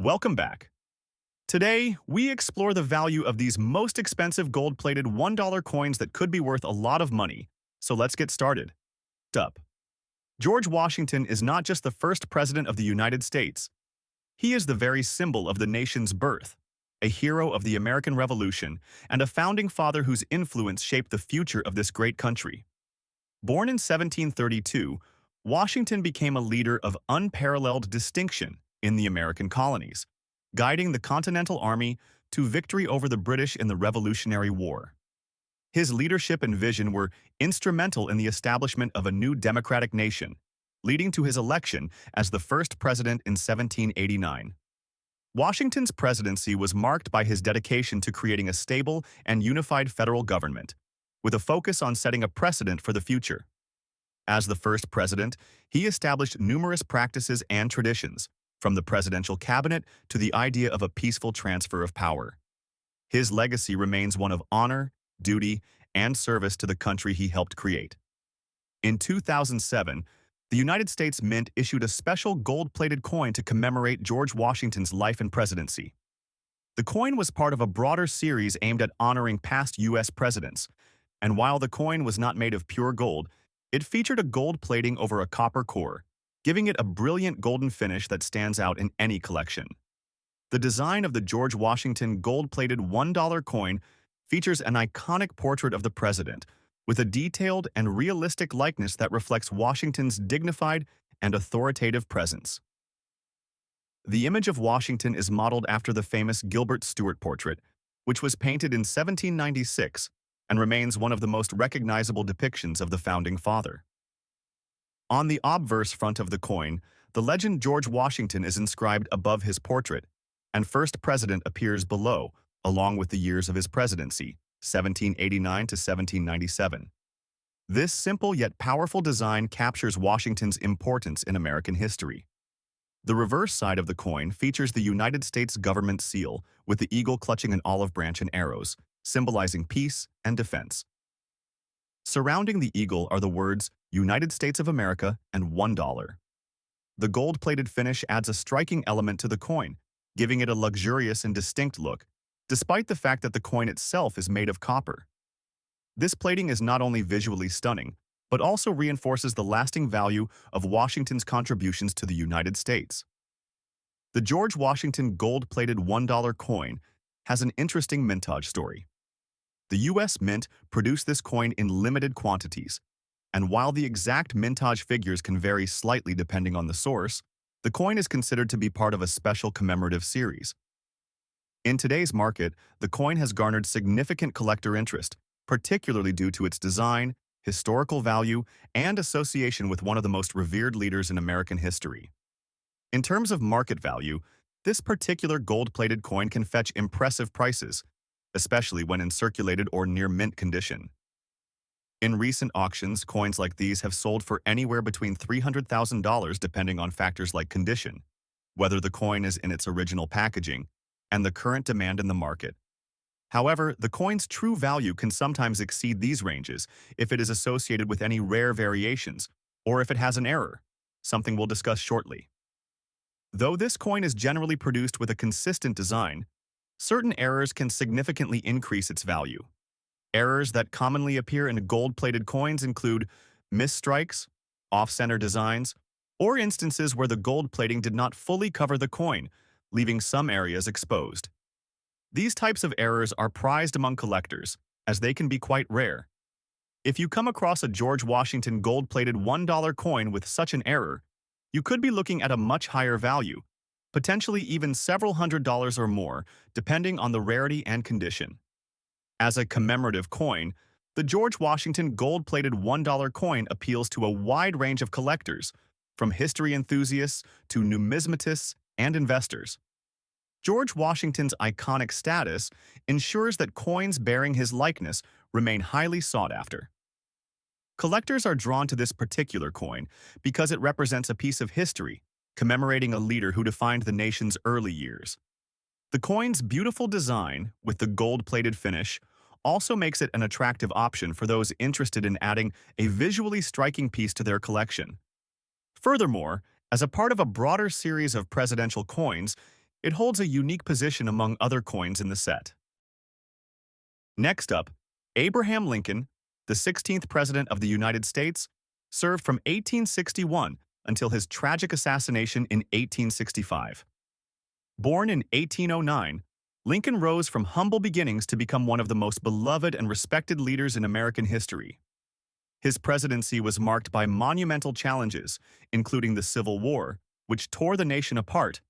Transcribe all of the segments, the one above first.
Welcome back. Today, we explore the value of these most expensive gold-plated $1 coins that could be worth a lot of money. So let's get started. Up. George Washington is not just the first president of the United States. He is the very symbol of the nation's birth, a hero of the American Revolution, and a founding father whose influence shaped the future of this great country. Born in 1732, Washington became a leader of unparalleled distinction in the American colonies, guiding the Continental Army to victory over the British in the Revolutionary War. His leadership and vision were instrumental in the establishment of a new democratic nation, leading to his election as the first president in 1789. Washington's presidency was marked by his dedication to creating a stable and unified federal government, with a focus on setting a precedent for the future. As the first president, he established numerous practices and traditions, from the presidential cabinet to the idea of a peaceful transfer of power. His legacy remains one of honor, duty, and service to the country he helped create. In 2007, the United States Mint issued a special gold-plated coin to commemorate George Washington's life and presidency. The coin was part of a broader series aimed at honoring past U.S. presidents, and while the coin was not made of pure gold, it featured a gold plating over a copper core, giving it a brilliant golden finish that stands out in any collection. The design of the George Washington gold-plated $1 coin features an iconic portrait of the president, with a detailed and realistic likeness that reflects Washington's dignified and authoritative presence. The image of Washington is modeled after the famous Gilbert Stuart portrait, which was painted in 1796 and remains one of the most recognizable depictions of the founding father. On the obverse front of the coin, the legend George Washington is inscribed above his portrait, and First President appears below, along with the years of his presidency, 1789 to 1797. This simple yet powerful design captures Washington's importance in American history. The reverse side of the coin features the United States government seal, with the eagle clutching an olive branch and arrows, symbolizing peace and defense. Surrounding the eagle are the words United States of America and $1. The gold-plated finish adds a striking element to the coin, giving it a luxurious and distinct look, despite the fact that the coin itself is made of copper. This plating is not only visually stunning, but also reinforces the lasting value of Washington's contributions to the United States. The George Washington gold-plated $1 coin has an interesting mintage story. The U.S. Mint produced this coin in limited quantities, and while the exact mintage figures can vary slightly depending on the source, the coin is considered to be part of a special commemorative series. In today's market, the coin has garnered significant collector interest, particularly due to its design, historical value, and association with one of the most revered leaders in American history. In terms of market value, this particular gold-plated coin can fetch impressive prices, especially when in circulated or near mint condition. In recent auctions, coins like these have sold for anywhere between $300,000 depending on factors like condition, whether the coin is in its original packaging, and the current demand in the market. However, the coin's true value can sometimes exceed these ranges if it is associated with any rare variations or if it has an error, something we'll discuss shortly. Though this coin is generally produced with a consistent design, certain errors can significantly increase its value. Errors that commonly appear in gold-plated coins include misstrikes, off-center designs, or instances where the gold plating did not fully cover the coin, leaving some areas exposed. These types of errors are prized among collectors, as they can be quite rare. If you come across a George Washington gold-plated $1 coin with such an error, you could be looking at a much higher value, potentially even several $100s or more, depending on the rarity and condition. As a commemorative coin, the George Washington gold-plated $1 coin appeals to a wide range of collectors, from history enthusiasts to numismatists and investors. George Washington's iconic status ensures that coins bearing his likeness remain highly sought after. Collectors are drawn to this particular coin because it represents a piece of history, commemorating a leader who defined the nation's early years. The coin's beautiful design, with the gold-plated finish, also makes it an attractive option for those interested in adding a visually striking piece to their collection. Furthermore, as a part of a broader series of presidential coins, It holds a unique position among other coins in the set. Next up, Abraham Lincoln, the 16th President of the United States, served from 1861 until his tragic assassination in 1865. Born in 1809, Lincoln rose from humble beginnings to become one of the most beloved and respected leaders in American history. His presidency was marked by monumental challenges, including the Civil War, which tore the nation apart,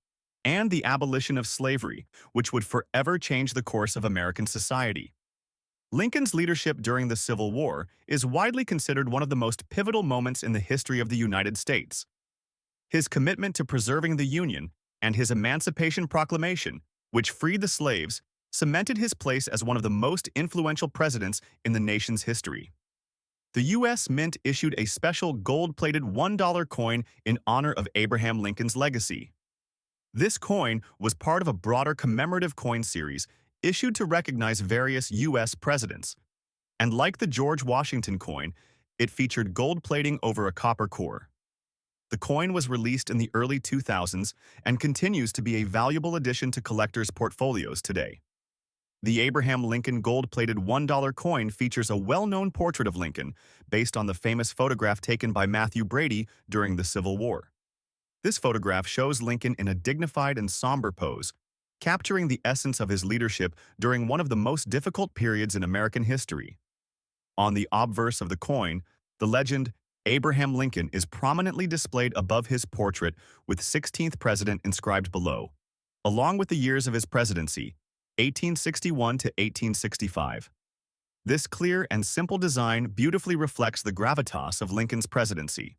and the abolition of slavery, which would forever change the course of American society. Lincoln's leadership during the Civil War is widely considered one of the most pivotal moments in the history of the United States. His commitment to preserving the Union and his Emancipation Proclamation, which freed the slaves, cemented his place as one of the most influential presidents in the nation's history. The U.S. Mint issued a special gold-plated $1 coin in honor of Abraham Lincoln's legacy. This coin was part of a broader commemorative coin series issued to recognize various U.S. presidents. And like the George Washington coin, it featured gold plating over a copper core. The coin was released in the early 2000s and continues to be a valuable addition to collectors' portfolios today. The Abraham Lincoln gold-plated $1 coin features a well-known portrait of Lincoln based on the famous photograph taken by Matthew Brady during the Civil War. This photograph shows Lincoln in a dignified and somber pose, capturing the essence of his leadership during one of the most difficult periods in American history. On the obverse of the coin, the legend, Abraham Lincoln, is prominently displayed above his portrait with 16th President inscribed below, along with the years of his presidency, 1861 to 1865. This clear and simple design beautifully reflects the gravitas of Lincoln's presidency.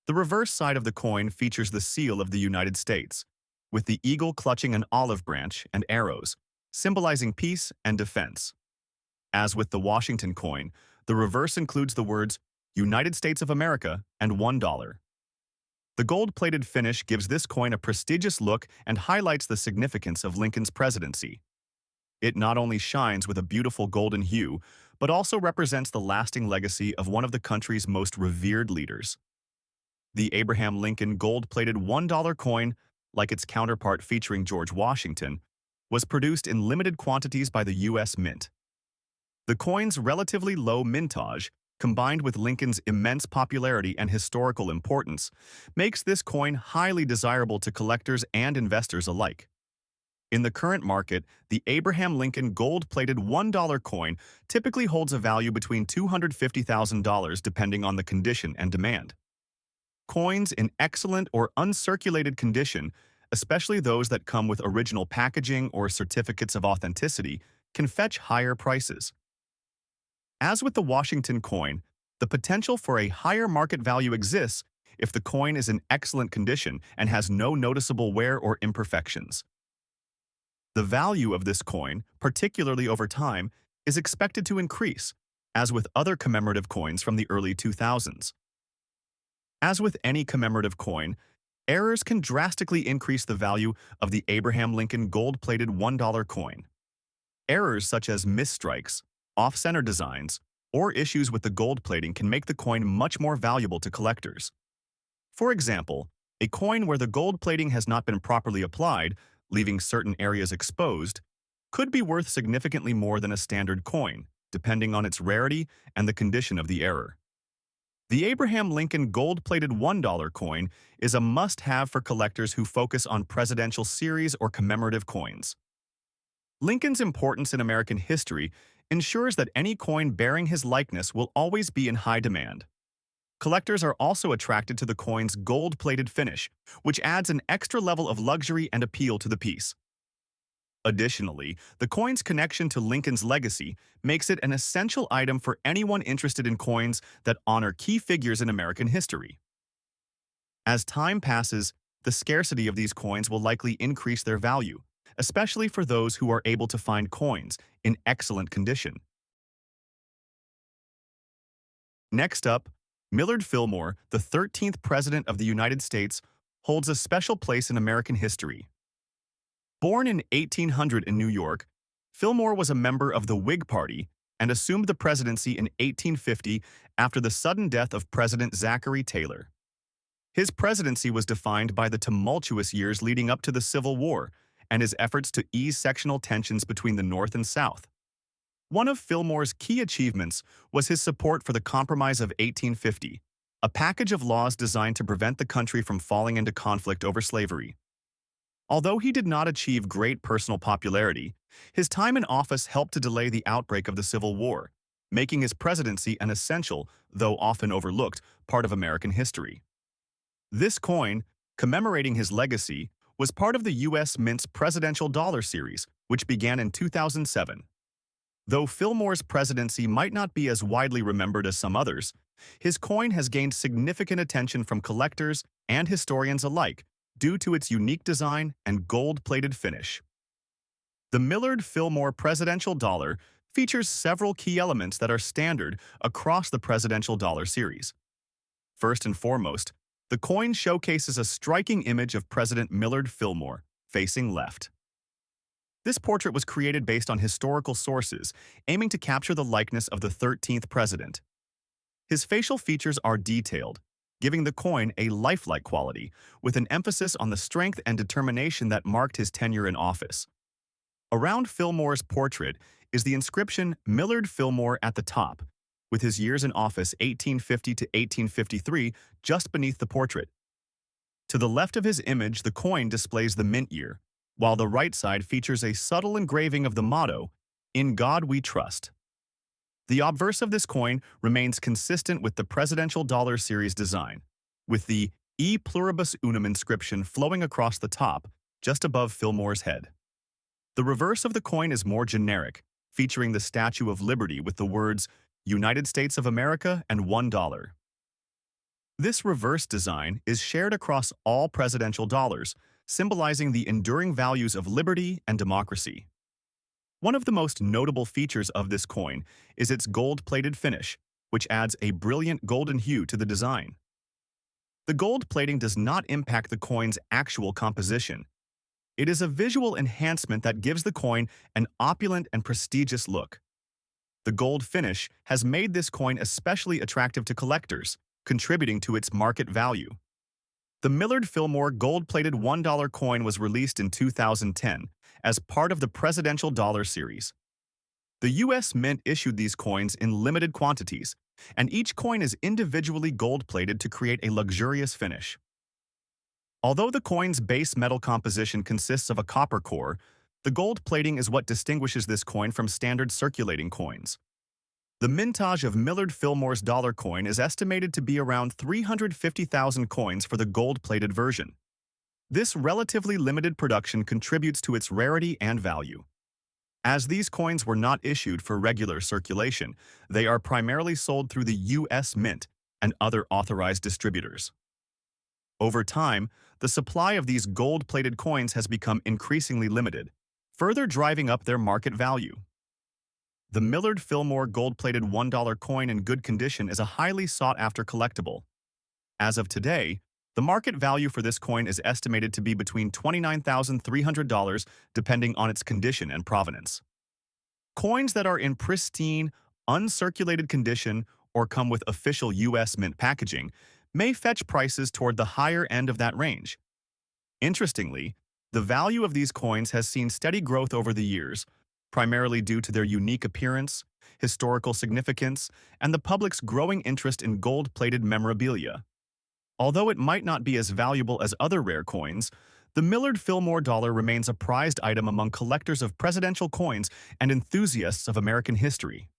The reverse side of the coin features the seal of the United States, with the eagle clutching an olive branch and arrows, symbolizing peace and defense. As with the Washington coin, the reverse includes the words United States of America and $1. The gold-plated finish gives this coin a prestigious look and highlights the significance of Lincoln's presidency. It not only shines with a beautiful golden hue, but also represents the lasting legacy of one of the country's most revered leaders. The Abraham Lincoln gold-plated $1 coin, like its counterpart featuring George Washington, was produced in limited quantities by the U.S. Mint. The coin's relatively low mintage, combined with Lincoln's immense popularity and historical importance, makes this coin highly desirable to collectors and investors alike. In the current market, the Abraham Lincoln gold-plated $1 coin typically holds a value between $250,000 depending on the condition and demand. Coins in excellent or uncirculated condition, especially those that come with original packaging or certificates of authenticity, can fetch higher prices. As with the Washington coin, the potential for a higher market value exists if the coin is in excellent condition and has no noticeable wear or imperfections. The value of this coin, particularly over time, is expected to increase, as with other commemorative coins from the early 2000s. As with any commemorative coin, errors can drastically increase the value of the Abraham Lincoln gold-plated $1 coin. Errors such as misstrikes, off-center designs, or issues with the gold plating can make the coin much more valuable to collectors. For example, a coin where the gold plating has not been properly applied, leaving certain areas exposed, could be worth significantly more than a standard coin, depending on its rarity and the condition of the error. The Abraham Lincoln gold-plated $1 coin is a must-have for collectors who focus on presidential series or commemorative coins. Lincoln's importance in American history ensures that any coin bearing his likeness will always be in high demand. Collectors are also attracted to the coin's gold-plated finish, which adds an extra level of luxury and appeal to the piece. Additionally, the coin's connection to Lincoln's legacy makes it an essential item for anyone interested in coins that honor key figures in American history. As time passes, the scarcity of these coins will likely increase their value, especially for those who are able to find coins in excellent condition. Next up, Millard Fillmore, the 13th President of the United States, holds a special place in American history. Born in 1800 in New York, Fillmore was a member of the Whig Party and assumed the presidency in 1850 after the sudden death of President Zachary Taylor. His presidency was defined by the tumultuous years leading up to the Civil War and his efforts to ease sectional tensions between the North and South. One of Fillmore's key achievements was his support for the Compromise of 1850, a package of laws designed to prevent the country from falling into conflict over slavery. Although he did not achieve great personal popularity, his time in office helped to delay the outbreak of the Civil War, making his presidency an essential, though often overlooked, part of American history. This coin, commemorating his legacy, was part of the U.S. Mint's Presidential Dollar Series, which began in 2007. Though Fillmore's presidency might not be as widely remembered as some others, his coin has gained significant attention from collectors and historians alike due to its unique design and gold-plated finish. The Millard Fillmore Presidential Dollar features several key elements that are standard across the Presidential Dollar series. First and foremost, the coin showcases a striking image of President Millard Fillmore, facing left. This portrait was created based on historical sources, aiming to capture the likeness of the 13th president. His facial features are detailed, giving the coin a lifelike quality, with an emphasis on the strength and determination that marked his tenure in office. Around Fillmore's portrait is the inscription Millard Fillmore at the top, with his years in office 1850 to 1853 just beneath the portrait. To the left of his image, the coin displays the mint year, while the right side features a subtle engraving of the motto, "In God We Trust." The obverse of this coin remains consistent with the Presidential Dollar Series design, with the E Pluribus Unum inscription flowing across the top, just above Fillmore's head. The reverse of the coin is more generic, featuring the Statue of Liberty with the words United States of America and $1. This reverse design is shared across all presidential dollars, symbolizing the enduring values of liberty and democracy. One of the most notable features of this coin is its gold-plated finish, which adds a brilliant golden hue to the design. The gold plating does not impact the coin's actual composition. It is a visual enhancement that gives the coin an opulent and prestigious look. The gold finish has made this coin especially attractive to collectors, contributing to its market value. The Millard Fillmore gold-plated $1 coin was released in 2010 as part of the Presidential Dollar Series. The U.S. Mint issued these coins in limited quantities, and each coin is individually gold-plated to create a luxurious finish. Although the coin's base metal composition consists of a copper core, the gold plating is what distinguishes this coin from standard circulating coins. The mintage of Millard Fillmore's dollar coin is estimated to be around 350,000 coins for the gold-plated version. This relatively limited production contributes to its rarity and value. As these coins were not issued for regular circulation, they are primarily sold through the U.S. Mint and other authorized distributors. Over time, the supply of these gold-plated coins has become increasingly limited, further driving up their market value. The Millard Fillmore gold-plated $1 coin in good condition is a highly sought-after collectible. As of today, the market value for this coin is estimated to be between $29,300 depending on its condition and provenance. Coins that are in pristine, uncirculated condition or come with official U.S. Mint packaging may fetch prices toward the higher end of that range. Interestingly, the value of these coins has seen steady growth over the years, primarily due to their unique appearance, historical significance, and the public's growing interest in gold-plated memorabilia. Although it might not be as valuable as other rare coins, the Millard Fillmore dollar remains a prized item among collectors of presidential coins and enthusiasts of American history.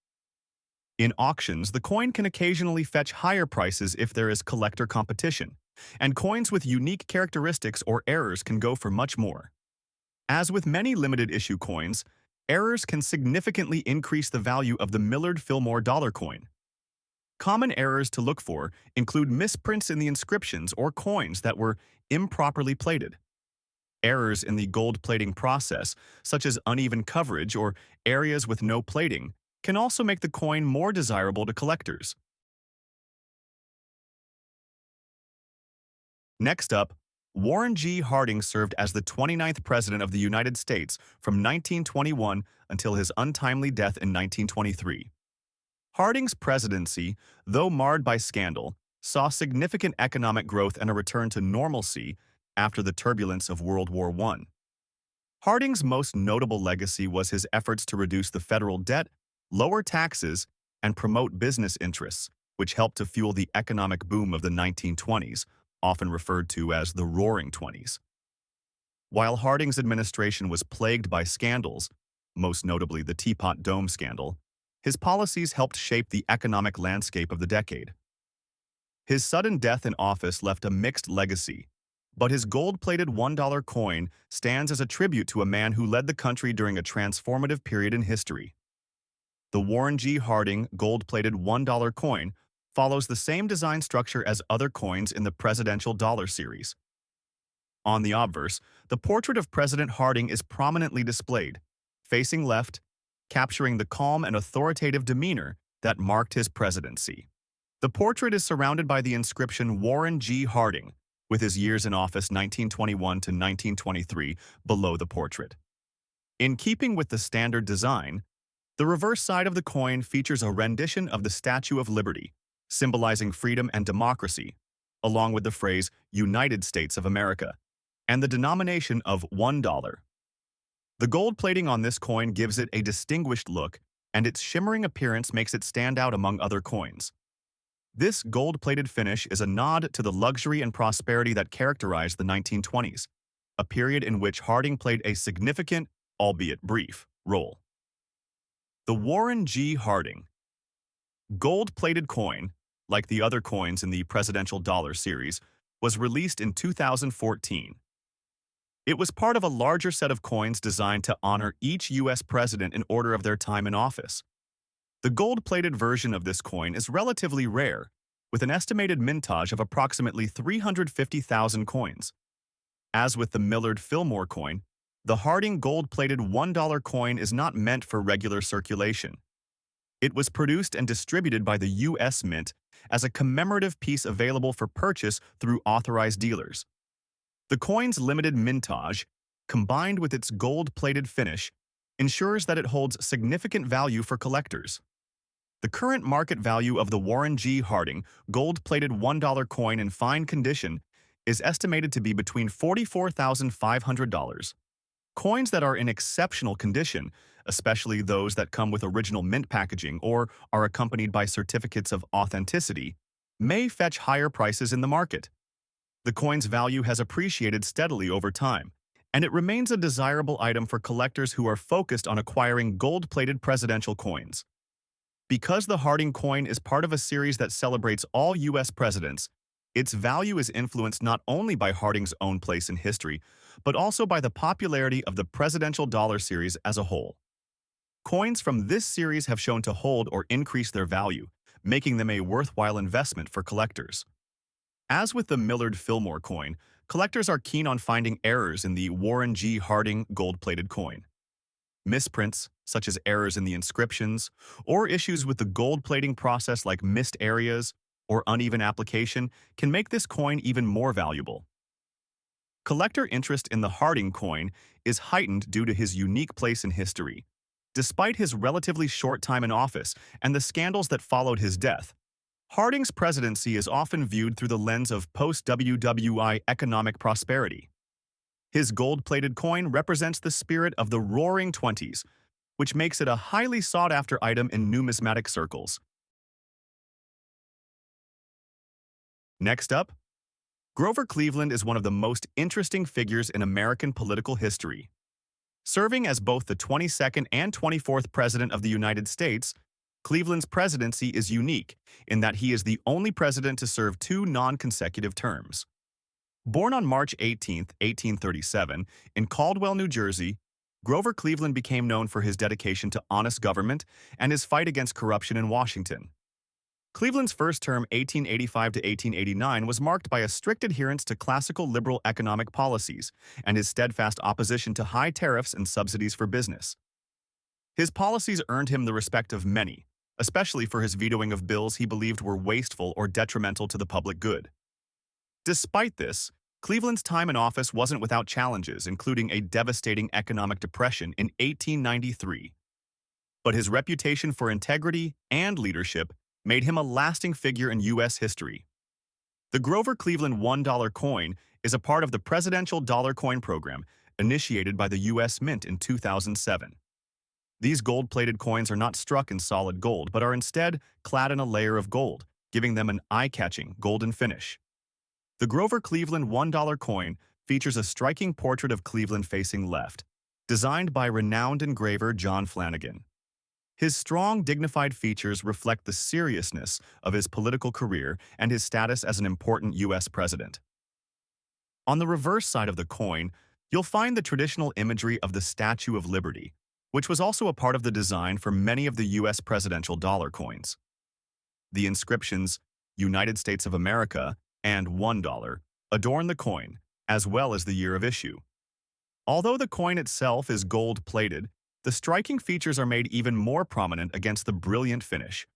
In auctions, the coin can occasionally fetch higher prices if there is collector competition, and coins with unique characteristics or errors can go for much more. As with many limited-issue coins, errors can significantly increase the value of the Millard Fillmore dollar coin. Common errors to look for include misprints in the inscriptions or coins that were improperly plated. Errors in the gold plating process, such as uneven coverage or areas with no plating, can also make the coin more desirable to collectors. Next up, Warren G. Harding served as the 29th President of the United States from 1921 until his untimely death in 1923. Harding's presidency, though marred by scandal, saw significant economic growth and a return to normalcy after the turbulence of World War I. Harding's most notable legacy was his efforts to reduce the federal debt, lower taxes, and promote business interests, which helped to fuel the economic boom of the 1920s, often referred to as the Roaring Twenties. While Harding's administration was plagued by scandals, most notably the Teapot Dome scandal, his policies helped shape the economic landscape of the decade. His sudden death in office left a mixed legacy, but his gold-plated $1 coin stands as a tribute to a man who led the country during a transformative period in history. The Warren G. Harding gold-plated $1 coin follows the same design structure as other coins in the presidential dollar series. On the obverse, the portrait of President Harding is prominently displayed, facing left, capturing the calm and authoritative demeanor that marked his presidency. The portrait is surrounded by the inscription Warren G. Harding, with his years in office 1921 to 1923 below the portrait. In keeping with the standard design, the reverse side of the coin features a rendition of the Statue of Liberty, symbolizing freedom and democracy, along with the phrase United States of America, and the denomination of $1. The gold plating on this coin gives it a distinguished look, and its shimmering appearance makes it stand out among other coins. This gold-plated finish is a nod to the luxury and prosperity that characterized the 1920s, a period in which Harding played a significant, albeit brief, role. The Warren G. Harding gold-plated coin, like the other coins in the presidential dollar series, was released in 2014. It was part of a larger set of coins designed to honor each U.S. president in order of their time in office. The gold-plated version of this coin is relatively rare, with an estimated mintage of approximately 350,000 coins. As with the Millard Fillmore coin, the Harding gold-plated $1 coin is not meant for regular circulation. It was produced and distributed by the U.S. Mint as a commemorative piece available for purchase through authorized dealers. The coin's limited mintage, combined with its gold-plated finish, ensures that it holds significant value for collectors. The current market value of the Warren G. Harding gold-plated $1 coin in fine condition is estimated to be between $44,500. Coins that are in exceptional condition, especially those that come with original mint packaging or are accompanied by certificates of authenticity, may fetch higher prices in the market. The coin's value has appreciated steadily over time, and it remains a desirable item for collectors who are focused on acquiring gold-plated presidential coins. Because the Harding coin is part of a series that celebrates all U.S. presidents, its value is influenced not only by Harding's own place in history, but also by the popularity of the presidential dollar series as a whole. Coins from this series have shown to hold or increase their value, making them a worthwhile investment for collectors. As with the Millard Fillmore coin, collectors are keen on finding errors in the Warren G. Harding gold-plated coin. Misprints, such as errors in the inscriptions, or issues with the gold plating process like missed areas or uneven application, can make this coin even more valuable. Collector interest in the Harding coin is heightened due to his unique place in history. Despite his relatively short time in office and the scandals that followed his death, Harding's presidency is often viewed through the lens of post-WWI economic prosperity. His gold-plated coin represents the spirit of the Roaring Twenties, which makes it a highly sought-after item in numismatic circles. Next up, Grover Cleveland is one of the most interesting figures in American political history. Serving as both the 22nd and 24th President of the United States, Cleveland's presidency is unique in that he is the only president to serve two non-consecutive terms. Born on March 18, 1837, in Caldwell, New Jersey, Grover Cleveland became known for his dedication to honest government and his fight against corruption in Washington. Cleveland's first term, 1885 to 1889, was marked by a strict adherence to classical liberal economic policies and his steadfast opposition to high tariffs and subsidies for business. His policies earned him the respect of many, especially for his vetoing of bills he believed were wasteful or detrimental to the public good. Despite this, Cleveland's time in office wasn't without challenges, including a devastating economic depression in 1893. But his reputation for integrity and leadership made him a lasting figure in U.S. history. The Grover Cleveland $1 coin is a part of the Presidential Dollar Coin Program, initiated by the U.S. Mint in 2007. These gold-plated coins are not struck in solid gold, but are instead clad in a layer of gold, giving them an eye-catching golden finish. The Grover Cleveland $1 coin features a striking portrait of Cleveland facing left, designed by renowned engraver John Flanagan. His strong, dignified features reflect the seriousness of his political career and his status as an important U.S. president. On the reverse side of the coin, you'll find the traditional imagery of the Statue of Liberty, which was also a part of the design for many of the U.S. presidential dollar coins. The inscriptions, United States of America and $1, adorn the coin, as well as the year of issue. Although the coin itself is gold-plated, the striking features are made even more prominent against the brilliant finish.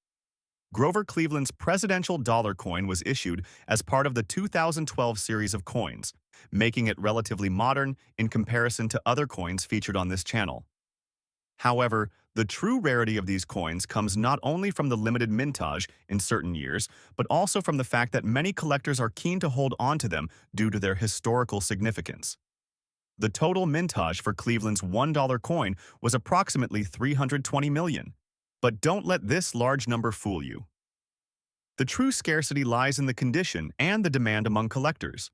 Grover Cleveland's presidential dollar coin was issued as part of the 2012 series of coins, making it relatively modern in comparison to other coins featured on this channel. However, the true rarity of these coins comes not only from the limited mintage in certain years, but also from the fact that many collectors are keen to hold on to them due to their historical significance. The total mintage for Cleveland's $1 coin was approximately 320 million. But don't let this large number fool you. The true scarcity lies in the condition and the demand among collectors.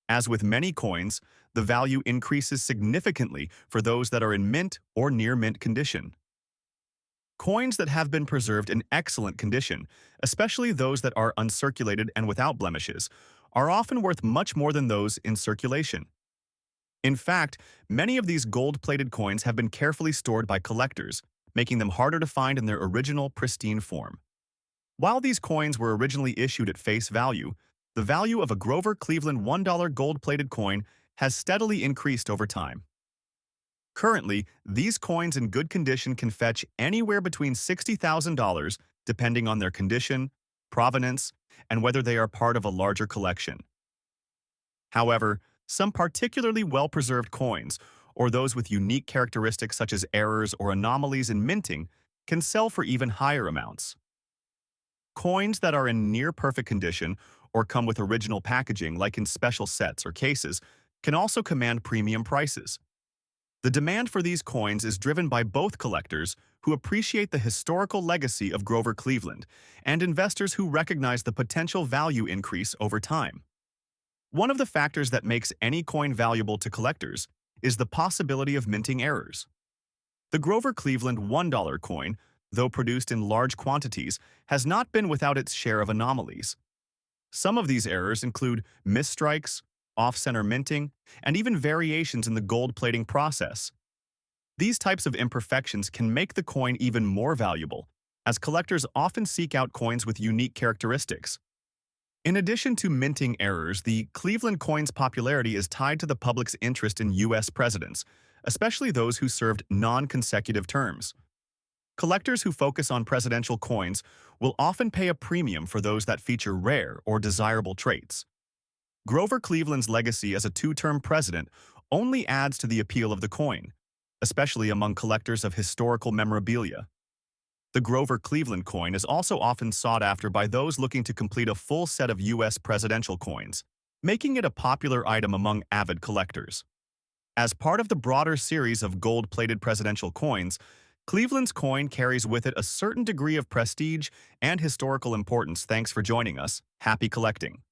As with many coins, the value increases significantly for those that are in mint or near mint condition. Coins that have been preserved in excellent condition, especially those that are uncirculated and without blemishes, are often worth much more than those in circulation. In fact, many of these gold-plated coins have been carefully stored by collectors, making them harder to find in their original pristine form. While these coins were originally issued at face value, the value of a Grover Cleveland $1 gold-plated coin has steadily increased over time. Currently, these coins in good condition can fetch anywhere between $60,000 depending on their condition, provenance, and whether they are part of a larger collection. However, some particularly well-preserved coins, or those with unique characteristics such as errors or anomalies in minting, can sell for even higher amounts. Coins that are in near-perfect condition or come with original packaging, like in special sets or cases, can also command premium prices. The demand for these coins is driven by both collectors who appreciate the historical legacy of Grover Cleveland and investors who recognize the potential value increase over time. One of the factors that makes any coin valuable to collectors is the possibility of minting errors. The Grover Cleveland $1 coin, though produced in large quantities, has not been without its share of anomalies. Some of these errors include misstrikes, off-center minting, and even variations in the gold plating process. These types of imperfections can make the coin even more valuable, as collectors often seek out coins with unique characteristics. In addition to minting errors, the Cleveland coin's popularity is tied to the public's interest in U.S. presidents, especially those who served non-consecutive terms. Collectors who focus on presidential coins will often pay a premium for those that feature rare or desirable traits. Grover Cleveland's legacy as a two-term president only adds to the appeal of the coin, especially among collectors of historical memorabilia. The Grover Cleveland coin is also often sought after by those looking to complete a full set of U.S. presidential coins, making it a popular item among avid collectors. As part of the broader series of gold-plated presidential coins, Cleveland's coin carries with it a certain degree of prestige and historical importance. Thanks for joining us. Happy collecting!